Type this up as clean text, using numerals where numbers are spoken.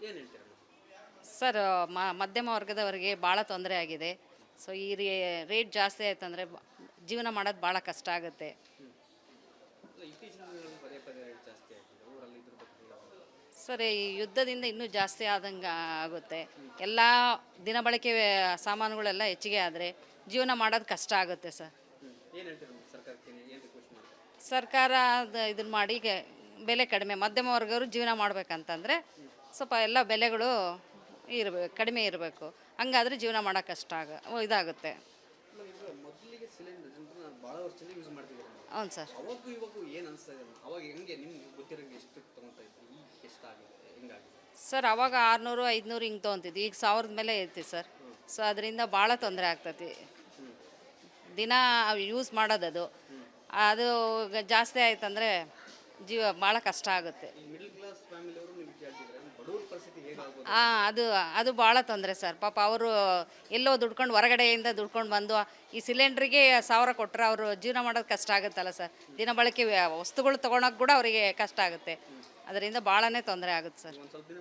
ಏನು ಹೇಳ್ತೀರಮ್ಮ? ಸರ್ ಮಧ್ಯಮ ವರ್ಗದವರಿಗೆ ಭಾಳ ತೊಂದರೆ ಆಗಿದೆ. ಸೊ ಈ ರೇಟ್ ಜಾಸ್ತಿ ಆಯ್ತಂದರೆ ಜೀವನ ಮಾಡೋದು ಭಾಳ ಕಷ್ಟ ಆಗುತ್ತೆ. ಅಲ್ಲ, ಇತ್ತೀಚಿನ ದಿನಗಳಲ್ಲಿ ಪದೇ ಪದೇ ರೇಟ್ ಜಾಸ್ತಿ ಆಗ್ತಿದೆ ಊರಲ್ಲಿ, ಇದ್ರ ಬಗ್ಗೆ ಯಾವ- ಸರ್ ಈ ಯುದ್ಧದಿಂದ ಇನ್ನೂ ಜಾಸ್ತಿ ಆದಂಗೆ ಆಗುತ್ತೆ. ಎಲ್ಲ ದಿನಬಳಕೆ ಸಾಮಾನುಗಳೆಲ್ಲ ಹೆಚ್ಚಿಗೆ ಆದರೆ ಜೀವನ ಮಾಡೋದು ಕಷ್ಟ ಆಗುತ್ತೆ ಸರ್. ಏನು ಹೇಳ್ತೀರಮ್ಮ? ಸರ್ಕಾರಕ್ಕೆ ಏನು ರಿಕ್ವೆಸ್ಟ್ ಮಾಡ್ತೀರಾ? ಸರ್ಕಾರ ಇದನ್ನು ಮಾಡಿ ಬೆಲೆ ಕಡಿಮೆ, ಮಧ್ಯಮ ವರ್ಗವರು ಜೀವನ ಮಾಡ್ಬೇಕಂತಂದರೆ ಸ್ವಲ್ಪ ಎಲ್ಲ ಬೆಲೆಗಳು ಕಡಿಮೆ ಇರಬೇಕು. ಹಂಗಾದ್ರೆ ಜೀವನ ಮಾಡೋಕೆ ಕಷ್ಟ ಇದಾಗುತ್ತೆ. ಅಲ್ಲ, ಈಗ ಮೊದಲಿಗೆ ಸಿಲಿಂಡರ್ ಜನರು ಭಾಳ ವರ್ಷದಿಂದ ಯೂಸ್ ಮಾಡ್ತಿದ್ದಾರೆ. ಹೌದು ಸರ್. ಅವಾಗೂ ಇವಾಗೂ ಏನು ಅನಿಸ್ತಾ ಇದೆ? ಅವಾಗ ಹೆಂಗೆ ನಿಮ್ಗೆ ಗೊತ್ತಿರೋಂಗೆ ಎಷ್ಟು ತೊಗೊತಾ ಇತ್ತು, ಈಗ ಎಷ್ಟಾಗಿದೆ, ಹೆಂಗಾಗಿದೆ? ಸರ್ ಅವಾಗ 600 500 ಹಿಂಗೆ ತೊಗೊತಿದ್ವಿ, ಈಗ 1000 ಮೇಲೆ ಐತಿ ಸರ್. ಸೊ ಅದರಿಂದ ಭಾಳ ತೊಂದರೆ ಆಗ್ತೈತಿ. ದಿನ ಯೂಸ್ ಮಾಡೋದದು ಅದು ಜಾಸ್ತಿ ಆಯ್ತಂದರೆ ಭಾಳ ಕಷ್ಟ ಆಗುತ್ತೆ. ಈ ಮಿಡಲ್ ಕ್ಲಾಸ್ ಫ್ಯಾಮಿಲಿಯವರು ನೀವು ಕೇಳ್ತಿದ್ರೆ ಬಡವ್ರ ಪರಿಸ್ಥಿತಿ ಹೇಗಾಗ್ಬೋದು? ಅದು ಭಾಳ ತೊಂದರೆ ಸರ್. ಪಾಪ ಅವರು ಎಲ್ಲೋ ದುಡ್ಕೊಂಡು ಹೊರಗಡೆಯಿಂದ ದುಡ್ಕೊಂಡು ಬಂದು ಈ ಸಿಲಿಂಡ್ರಿಗೆ 1000 ಕೊಟ್ಟರೆ ಅವರು ಜೀವನ ಮಾಡೋದು ಕಷ್ಟ ಆಗುತ್ತಲ್ಲ ಸರ್. ದಿನ ಬಳಕೆ ವಸ್ತುಗಳು ತೊಗೊಳಕ್ಕೆ ಕೂಡ ಅವರಿಗೆ ಕಷ್ಟ ಆಗುತ್ತೆ. ಅದರಿಂದ ಭಾಳನೇ ತೊಂದರೆ ಆಗುತ್ತೆ ಸರ್. ಒಂದು ಸ್ವಲ್ಪ ದಿನ